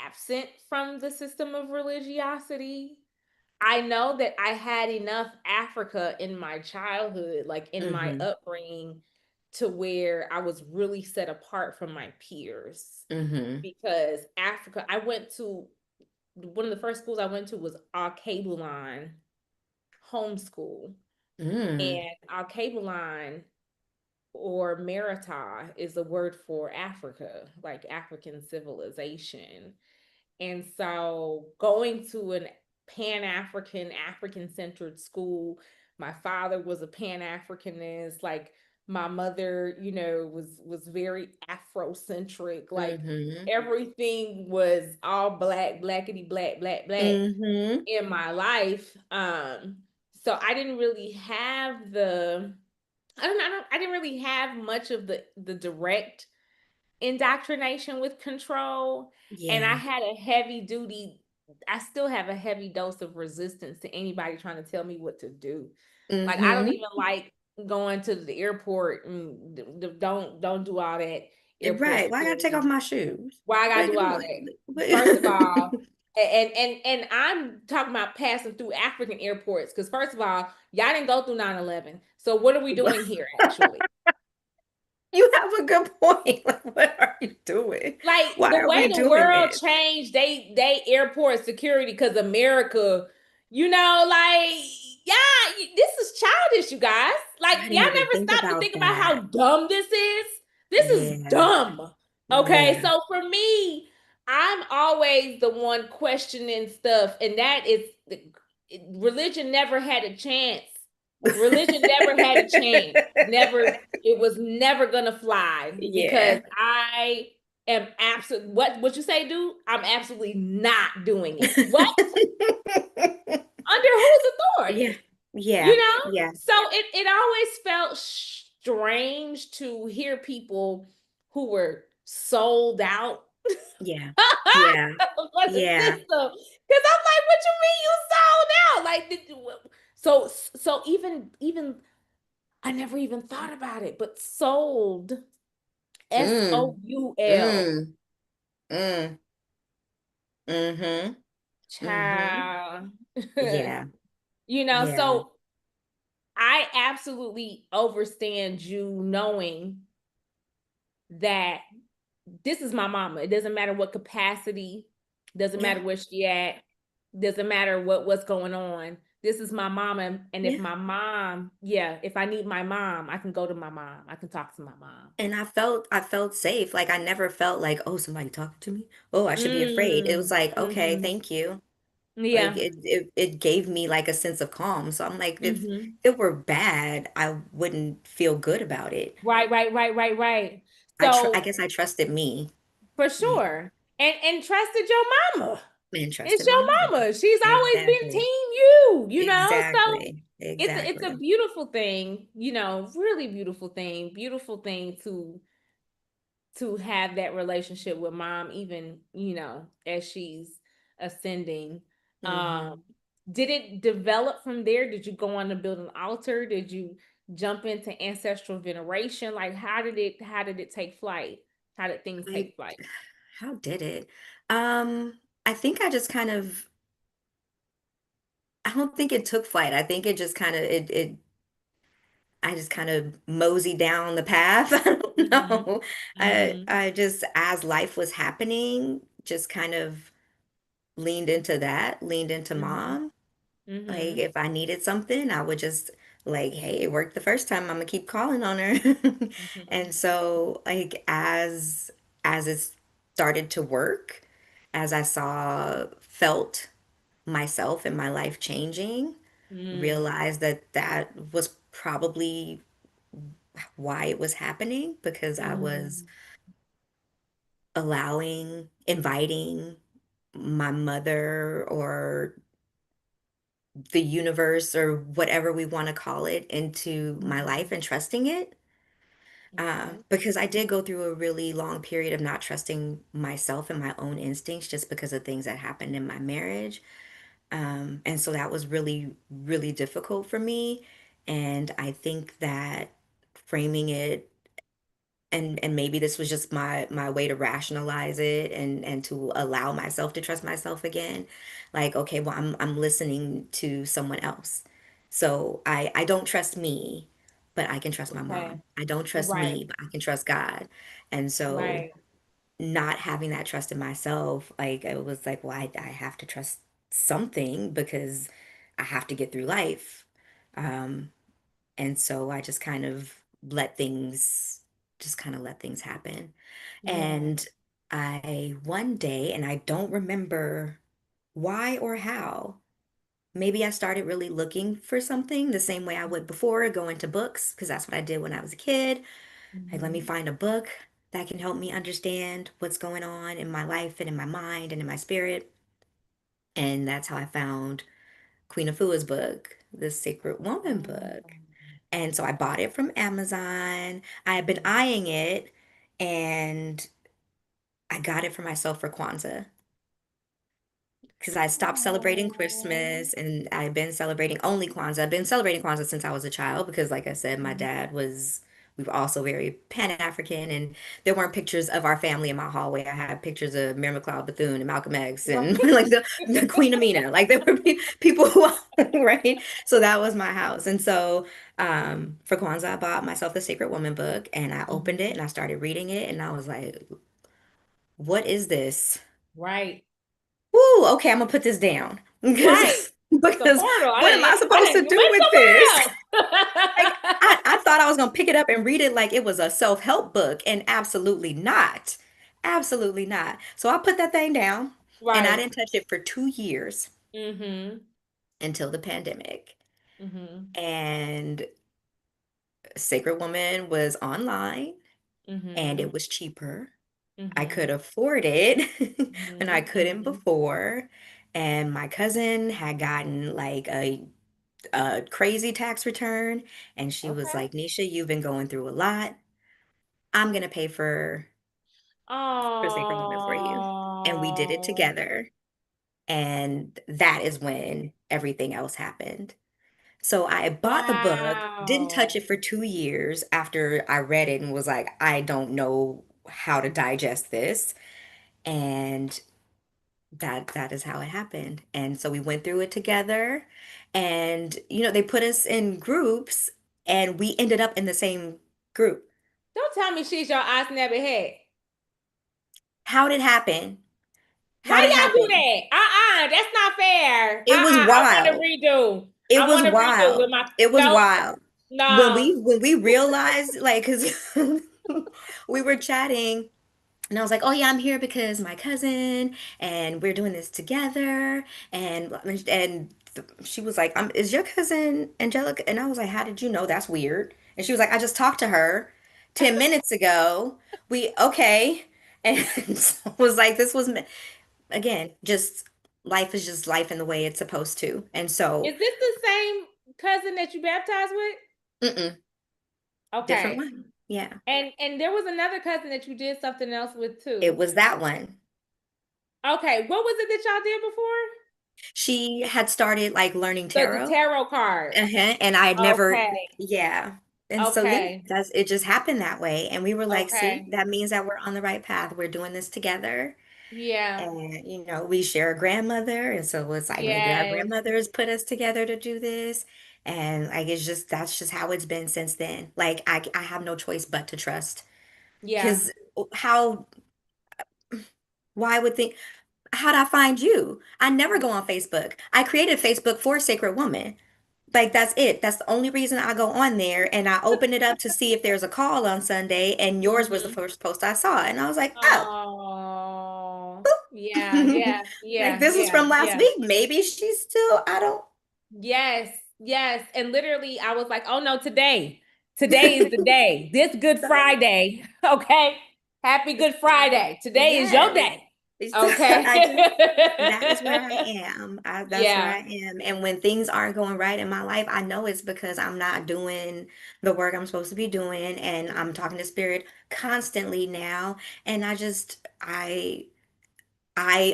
absent from the system of religiosity. I know that I had enough Africa in my childhood, like in my Mm-hmm. upbringing, to where I was really set apart from my peers. Mm-hmm. Because Africa, I went to one of the first schools I went to was Al homeschool. Mm. And Al or Merita is a word for Africa, like African civilization. And so going to an African centered school, my father was a Pan Africanist. Like My mother, was very Afrocentric. Like Mm-hmm. everything was all black, blackety black, black, black Mm-hmm. in my life. So I didn't really have I didn't really have much of the direct indoctrination with control. And I Yeah. had a heavy duty, I still have a heavy dose of resistance to anybody trying to tell me what to do. Like I don't Mm-hmm. even like going to the airport and don't do all that airport Right. Why I gotta take off security. my shoes? Why I gotta Like, do come all on. that? First of all, and I'm talking about passing through African airports because first of all, y'all didn't go through 9/11. So what are we doing here actually? You have a good point. Like, what are you doing? Like Why the are way we the doing world this? changed, they airport security because America, like this is childish, you guys. Like I y'all didn't even never think stop to about think about how that. dumb this is. This is Yeah. dumb. Okay, Yeah. so for me, I'm always the one questioning stuff, and that is religion never had a chance. Religion never had a chance. Never, it was never gonna fly because Yeah. I am absolutely what you say, dude. I'm absolutely not doing it. What? Under whose Yeah. authority? You Yeah. know? Yeah. So it always felt strange to hear people who were sold out Yeah. Yeah. for the Yeah. system. Because I'm like, what you mean you sold out? Like, so even I never even thought about it, but sold, Mm. Soul, Mm. Mm. Mm-hmm. Mm-hmm. child. Yeah. Yeah. So I absolutely overstand you knowing that this is my mama. It doesn't matter what capacity, doesn't Yeah. matter where she at, doesn't matter what's going on. This is my mama, and if Yeah. my mom, yeah, if I need my mom, I can go to my mom. I can talk to my mom. And I felt safe. Like I never felt like, oh, somebody talking to me. Oh, I should be afraid. It was Mm, like, okay, mhm. thank you. Like Yeah. it gave me like a sense of calm. So I'm like, if Mhm. it were bad, I wouldn't feel good about it. Right, right, right, right, right. I So guess I trusted me. for Yeah. sure. And trusted your mama. And It's trusted my your mom. mama. She's always been Exactly. team you. So Exactly. it's a Exactly. beautiful thing, really beautiful thing to have that relationship with mom, even, as she's ascending. Um, Hmm. did it develop from there? Did you go on to build an altar? Did you jump into ancestral veneration? Like how did it take flight? How did things I take flight? How did it? I think I just kind of I don't think it took flight. I think it just kind of it I just kind of moseyed down the path. I don't Mhm. know. Mhm. I just as life was happening, just kind of leaned into that, leaned into Mhm. mom. Like Mhm. if I needed something, I would just like, hey, it worked the first time. I'm gonna keep calling on her. Mhm. And so like as it started to work, as I felt myself and my life changing, Mm. realized that that was probably why it was happening because I was Mm. inviting my mother or the universe or whatever we want to call it into my life Mhm. and trusting it. Okay. Because I did go through a really long period of not trusting myself and my own instincts just because of things that happened in my marriage. And so that was really, really difficult for me. And I think that framing it and maybe this was just my way to rationalize it and to allow myself to trust myself again. Like, okay, well, I'm listening to someone else. So I don't trust me, but I can trust my Okay. mom. I don't trust Right. me, but I can trust God. And so Right. not having that trust in myself, like it was like, well, I have to trust something because I have to get through life. Um, and so I just kind of let things let things happen. Yeah. And I one day, and I don't remember why or how, maybe I started really looking for something the same way I would before, going to books, because that's what I did when I was a kid. Like, let me Mhm. find a book that can help me understand what's going on in my life and in my mind and in my spirit. And that's how I found Queen Afua's book, The Sacred Woman book. Oh. And so I bought it from Amazon. I had been Mhm. eyeing it and I got it for myself for Kwanzaa because I stopped celebrating Oh. Christmas and I've been celebrating only Kwanzaa. I've been celebrating Kwanzaa since I was a child because, like I said, my Mhm. dad was, we were also very Pan-African and there weren't pictures of our family in my hallway. I had pictures of Mary McLeod Bethune and Malcolm X and Right. like the Queen Amina. Like there were people who, right? So that was my house. And so for Kwanzaa, I bought myself the Sacred Woman book and I opened it Mhm. and I started reading it and I was like, what is this? Right. Woo, okay, I'm gonna put this down Right. because It's a because portal. what am I I supposed to didn't do went with this? somewhere Like else. I thought I was gonna pick it up and read it like it was a self-help book, and absolutely not. Absolutely not. So I put that thing down and I Right. didn't touch it for 2 years Mhm. until the pandemic. Mhm. And Sacred Woman was online and Mhm. it was cheaper. I could Mhm. afford it when I Mhm. couldn't Mhm. before. And my cousin had gotten like a crazy tax return, and she was Okay. like, Nisha, you've been going through a lot. I'm gonna pay for Sacred Woman for you. And we did it Oh. together. And that is when everything else happened. So I bought the book, didn't touch Wow. it for 2 years after I read it and was like, I don't know how to digest this. And that is how it happened. And so we went through it together and they put us in groups and we ended up in the same group. Don't tell me she's your eyes never had. How did it happen? Why How did it y'all do happen? that? That's not fair. It was I want to wild. redo. It I was want to redo with wild. my It was no, wild. no. When we realized like cuz we were chatting. And I was like, oh yeah, I'm here because my cousin and we're doing this together. And she was like, is your cousin Angelica? And I was like, how did you know? That's weird. And she was like, I just talked to her 10 minutes ago. Okay. And so I was like, again, just life is just life in the way it's supposed to. And so, Is this the same cousin that you baptized with? mm-mm, different Okay. one. Yeah. And there was another cousin that you did something else with It too. was that one. Okay, what was it that y'all did before? She had started like learning The tarot. tarot cards. Uh-huh. And I had never, Okay. yeah. And so yeah, Okay. that's it just happened that way. And we were like, see, Okay. that means that we're on the right path. We're doing this together. Yeah. And we share a grandmother. And so it's like maybe our Yes. grandmothers put us together to do this. And like it's just that's just how it's been since then. Like I have no choice but to trust. Yeah. Because how why would think how'd I find you? I never go on Facebook. I created Facebook for Sacred Woman. Like that's it. That's the only reason I go on there and I open it up to see if there's a call on Sunday and yours was the Mm-hmm. first post I saw and I was like, "Oh, Oh, yeah, yeah, like yeah, this is yeah, from last yeah. week. Maybe she's still I don't Yes, yes. And literally, I was like, oh no, today. Today is the day. This Good So Friday. Okay. Happy Good Friday. Today is your yes. day. It's- Okay. I just that is where I am. That's where Yeah. I am. And when things aren't going right in my life, I know it's because I'm not doing the work I'm supposed to be doing. And I'm talking to spirit constantly now. And I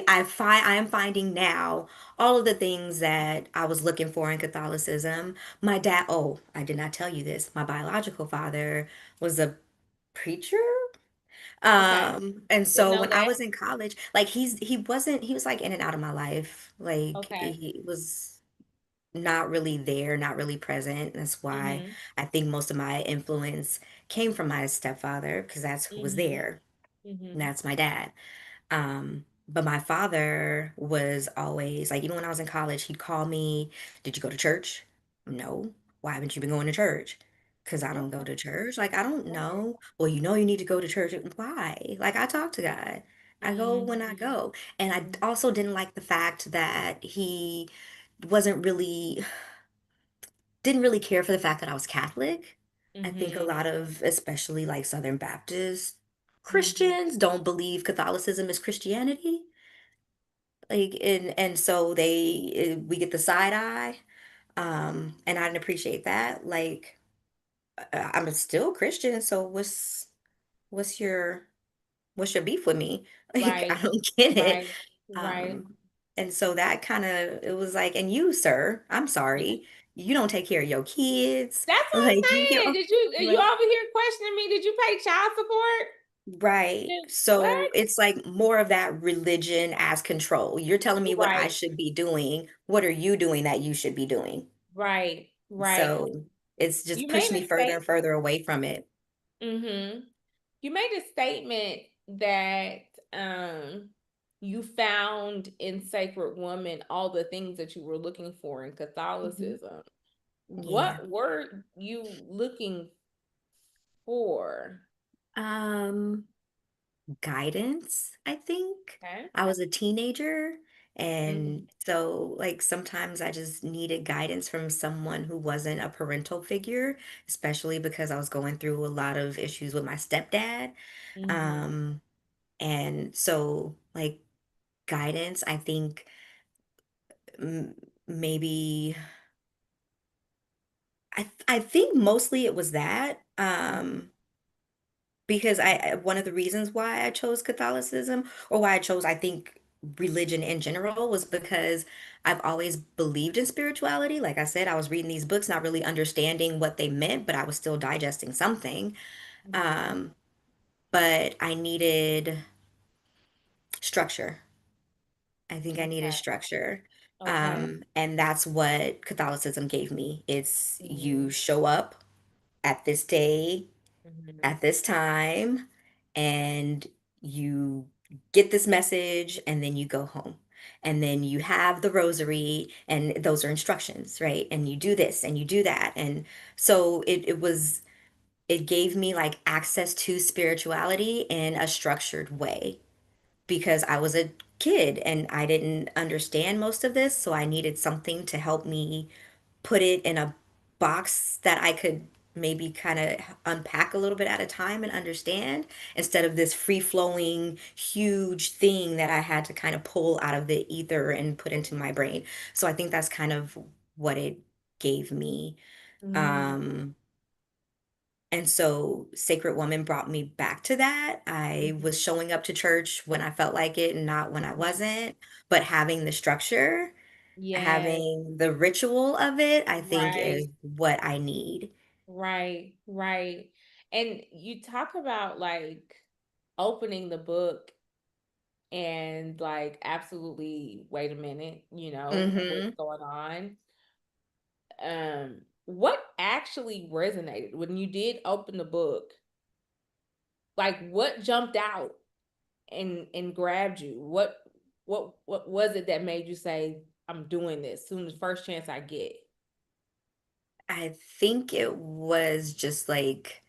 am finding now all of the things that I was looking for in Catholicism. My dad, oh, I did not tell you this. My biological father was a preacher. Okay. And Didn't so know when I that. was in college, like he was like in and out of my life. Like Okay. he was not really there, not really present. That's why Mm-hmm. I think most of my influence came from my stepfather, because that's who was Mm-hmm. there. And Mm-hmm. that's my dad. But my father was always like, even when I was in college, he'd call me, did you go to church? No. Why haven't you been going to church? Because I don't go Okay. to church. Like, I don't Right. know. Well, you need to go to church. Why? Like, I talk to God. I go when I Mm-hmm. go. And I also didn't like the fact that he wasn't really didn't really care for the fact that I was Catholic. I think a Mm-hmm. lot of, especially like Southern Baptist Mm-hmm. Christians, don't believe Catholicism is Christianity. Like, and so we get the side eye. And I didn't appreciate that. Like, I'm still Christian, so what's your what's your beef with me? Like, I Right. don't get it. Right. Right. Um, and so that kind of it was like, and you, sir, I'm sorry, you don't take care of your kids. That's what Like, I'm saying. Did you like, over here questioning me? Did you pay child support? right. So What? it's like more of that religion as control. You're telling me what I Right. should be doing. What are you doing that you should be doing? Right. Right. So it's just You pushed made me a further and statement. further away from it. Mm-hmm. You made a statement that you found in Sacred Woman all the things that you were looking for in Mhm. Catholicism. Yeah. What were you looking for? Um, Guidance, I think. Okay. I was a teenager, Mm-hmm. and so like sometimes I just needed guidance from someone who wasn't a parental figure, especially because I was going through a lot of issues with my stepdad. Mm-hmm. Um, and so like guidance, I think maybe I think mostly it was that. Because one of the reasons why I chose Catholicism, or why I chose, I think, religion in general, was because I've always believed in spirituality. Like I said, I was reading these books, not really understanding what they meant, but I was still digesting something. Mm-hmm. Um, but I needed structure. I think I needed Okay. structure. Okay. And that's what Catholicism gave me. It's Mm-hmm. you show up at this day, Mm-hmm. at this time, and you get this message, and then you go home. And then you have the rosary, and those are instructions, right? And you do this and you do that. And so it gave me like access to spirituality in a structured way because I was a kid and I didn't understand most of this. So I needed something to help me put it in a box that I could maybe kind of unpack a little bit at a time and understand instead of this free flowing, huge thing that I had to kind of pull out of the ether and put into my brain. So I think that's kind of what it gave me. Mm-hmm. Um, and so Sacred Woman brought me back to that. I Mm-hmm. was showing up to church when I felt like it and not when I Mm-hmm. wasn't, but having the structure, Yes. having the ritual of it, I think is Right. what I need. Right. Right. And you talk about like opening the book and like absolutely wait a minute, what's Hmm. going on. What actually resonated when you did open the book? Like what jumped out and grabbed you? What was it that made you say, I'm doing this soon as first chance I get? I think it was just like,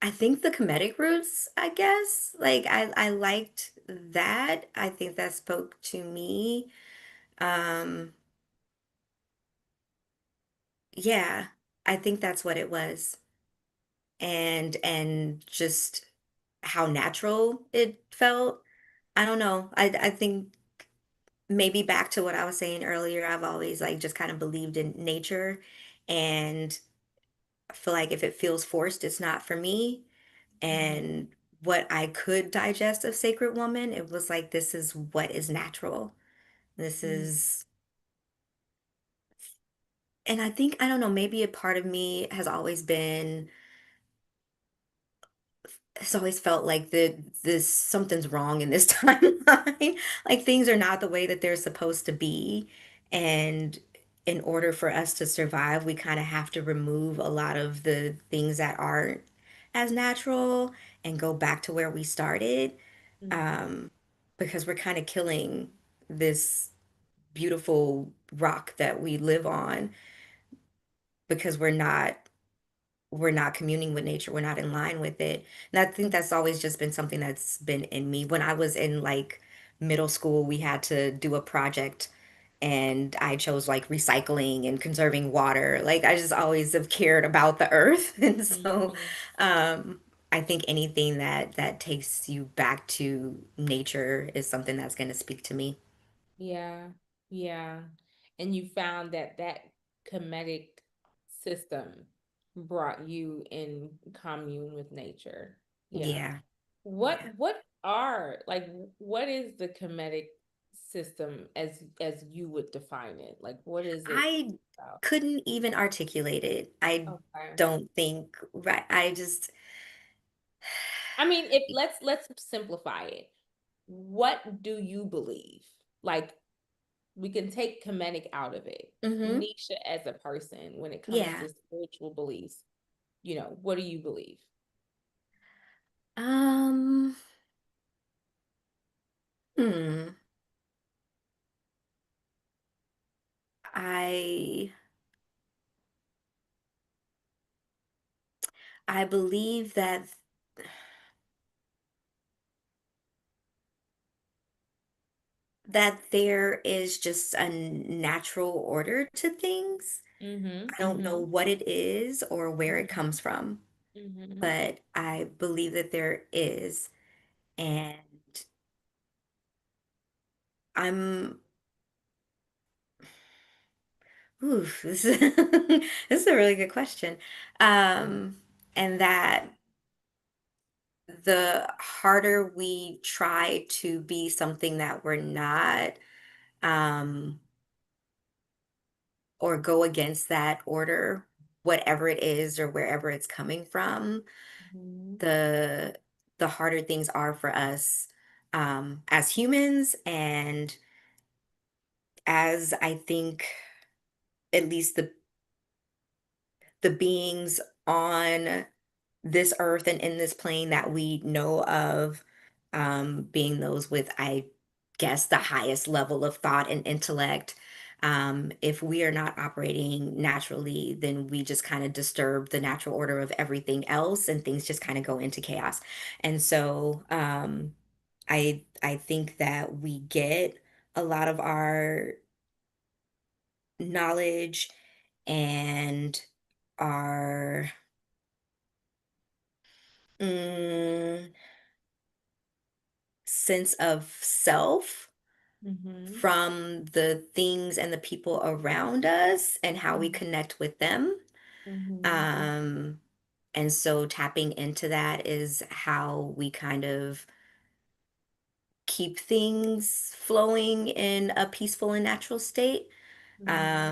I think the comedic roots, I guess. Like I liked that. I think that spoke to me. Um, yeah, I think that's what it was. And just how natural it felt. I don't know. I think maybe back to what I was saying earlier, I've always like just kind of believed in nature and I feel like if it feels forced, it's not for me. Mhm. And what I could digest of Sacred Woman, it was like this is what is natural. This Mhm. is and I think I don't know, maybe a part of me has always been it's always felt like this something's wrong in this timeline. Like things are not the way that they're supposed to be. And in order for us to survive, we kind of have to remove a lot of the things that aren't as natural and go back to where we started. Mhm. Um, because we're kind of killing this beautiful rock that we live on because we're not communing with nature, we're not in line with it. And I think that's always just been something that's been in me. When I was in like middle school, we had to do a project and I chose like recycling and conserving water. Like I just always have cared about the earth. And so Mhm. um I think anything that takes you back to nature is something that's going to speak to me. Yeah, yeah. And you found that that comedic system brought you in commune with nature. Yeah. Yeah. Yeah. What are like what is the comedic system as you would define it? Like what is it I about? couldn't even articulate it. I Okay. don't think, right. I just, I mean, if let's simplify it. What do you believe? Like we can take comedic out of it. hmm Nisha as a person, when it comes yeah. to spiritual beliefs, what do you believe? Um, hmm. I I believe that there is just a natural order to things. Mm-hmm. I don't know Mm-hmm. what it is or where it Mm-hmm. comes from, Mm-hmm. but I believe that there is. And I'm, oof, this is, this is a really good question. Um, and that the harder we try to be something that we're not, um, or go against that order, whatever it is or wherever it's coming from, Mm-hmm. the the harder things are for us as humans and as I think at least the beings on this earth and in this plane that we know of, being those with, I guess, the highest level of thought and intellect. If we are not operating naturally, then we just kind of disturb the natural order of everything else, and things just kind of go into chaos. And so, I think that we get a lot of our knowledge and our mm, sense of self Mm-hmm. from the things and the people around us and how we connect with them. Mm-hmm. Um, and so tapping into that is how we kind of keep things flowing in a peaceful and natural state. Mm-hmm.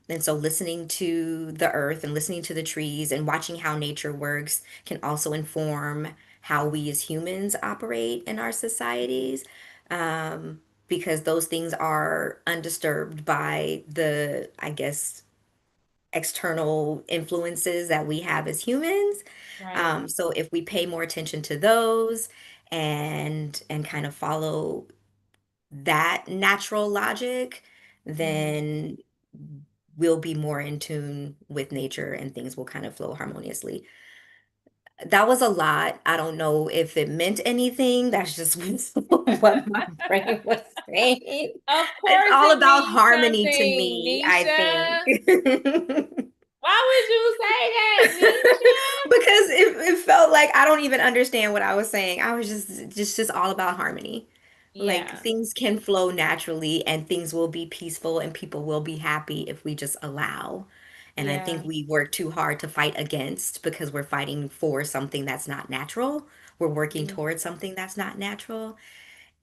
And so listening to the earth and listening to the trees and watching how nature works can also inform how we as humans operate in our societies. Because those things are undisturbed by the, I guess, external influences that we have as humans. Right. So if we pay more attention to those and kind of follow that natural logic, Mm-hmm. then we'll be more in tune with nature and things will kind of flow harmoniously. That was a lot. I don't know if it meant anything. That's just what my brain was saying. Of It's course all it about means harmony to something, me, I think. Nisha. Why would you say that, Nisha? Because it felt like I don't even understand what I was saying. I was just all about harmony. Like Yeah. things can flow naturally and things will be peaceful and people will be happy if we just allow. And I think Yeah. we work too hard to fight against because we're fighting for something that's not natural. We're working Mm. towards something that's not natural.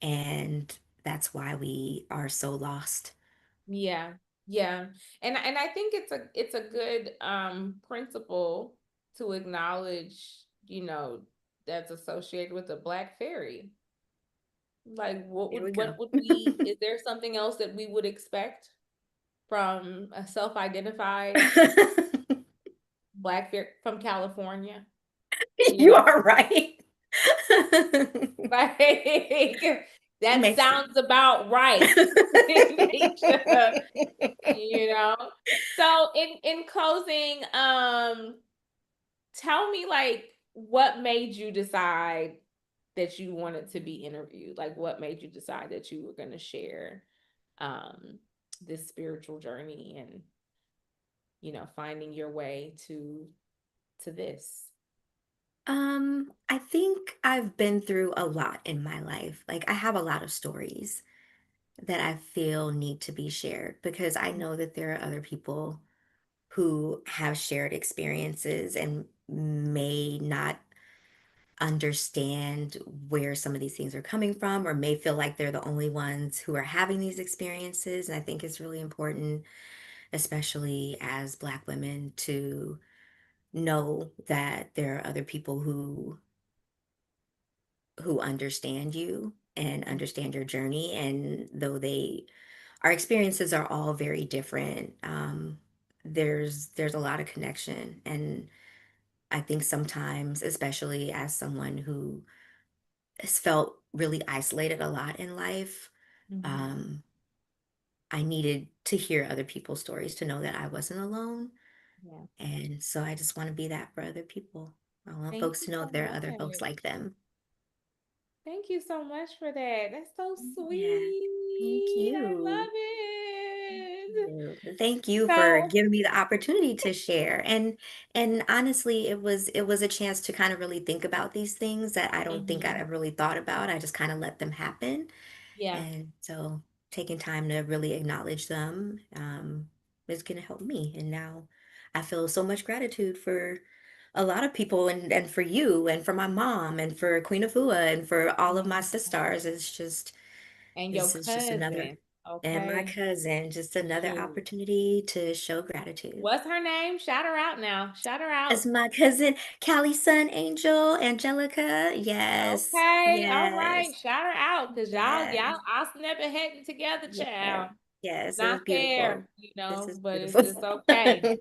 And that's why we are so lost. Yeah. Yeah. And I think it's a good principle to acknowledge, you know, that's associated with the Black fairy. Like There we go. what would we is there something else that we would expect from a self-identified Black fairy from California? You You know? are right. Like It that makes sense. sounds about right. Nature, you know. So in closing, tell me like what made you decide that you wanted to be interviewed? Like what made you decide that you were going to share um this spiritual journey and finding your way to this? I think I've been through a lot in my life. Like I have a lot of stories that I feel need to be shared because I know that there are other people who have shared experiences and may not understand where some of these things are coming from or may feel like they're the only ones who are having these experiences. And I think it's really important, especially as Black women, to know that there are other people who understand you and understand your journey. And though our experiences are all very different, there's a lot of connection. And I think sometimes, especially as someone who has felt really isolated a lot in life, Mhm. um, I needed to hear other people's stories to know that I wasn't alone. Yeah. And so I just want to be that for other people. I want Thank folks you to know so that there are other folks much. like them. Thank you so much for that. That's so Yeah. Thank sweet. I you. love it. Thank you for So, giving me the opportunity to share. And honestly, it was a chance to kind of really think about these things that I don't think I've mhm. ever really thought about. I just kind of let them happen. Yeah. And so taking time to really acknowledge them is going to help me. And now I feel so much gratitude for a lot of people and for you and for my mom and for Queen Afua and for all of my Mhm. sisters. It's just And your this is just another, cousin. and my Okay. cousin, just another Shoot. opportunity to show gratitude. What's her name? Shout her out now. Shout her As out. my cousin, Callie's son, Angel, Angelica. Yes, Okay. All right. yes, Shout her out. Cause y'all yes, all snapping heading together, yeah, child. yes. It was Not beautiful. fair, This is but beautiful. it's okay.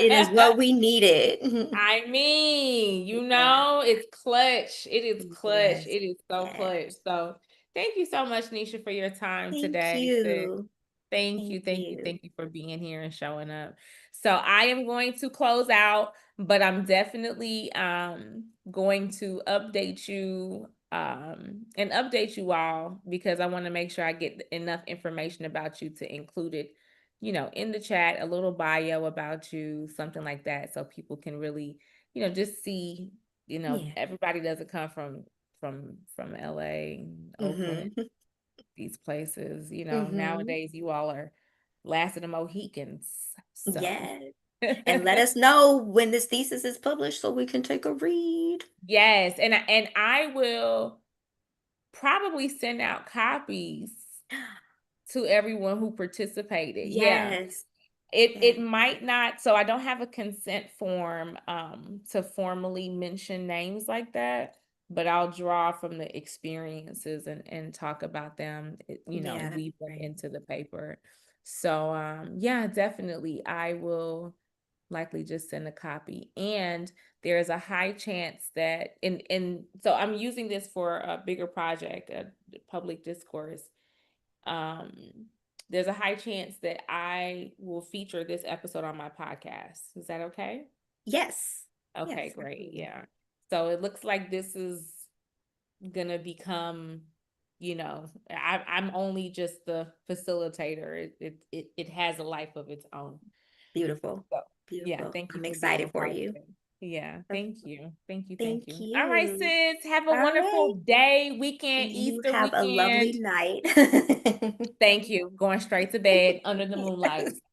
It is what we needed. I mean, Yeah, it's clutch. It is clutch. yes, It is so yes. clutch. So thank you so much, Nisha, for your time Thank today, sis. you. Thank Thank you, thank you, you. thank you for being here and showing up. So I am going to close out, but I'm definitely going to update you and update you all because I want to make sure I get enough information about you to include it, in the chat, a little bio about you, something like that, so people can really, just see, Yeah. everybody doesn't come from LA, Oakland, Hmm. these places. Hmm. Nowadays you all are last of the Mohicans. So Yeah. And let us know when this thesis is published so we can take a read. yes, and I will probably send out copies to everyone who participated. Yeah. Yes. It Yes. might not, so I don't have a consent form to formally mention names like that, but I'll draw from the experiences and talk about them, Yeah, that'd weave be them great. into the paper. So yeah, definitely I will likely just send a copy. And there is a high chance that in so I'm using this for a bigger project, a public discourse. um there's a high chance that I will feature this episode on my podcast. Is that okay? Yes. Okay, Yes, great. absolutely. Yeah. So it looks like this is gonna become, I'm only just the facilitator. It has a life of its own. Beautiful. So yeah, Beautiful. thank you I'm for being a excited for part of you. it. Yeah, thank you. Thank you. Thank Thank you. All right, you. sis. Have a All right. wonderful day, weekend, You Easter have a lovely weekend. night. Thank you. Going straight to bed under the moonlight.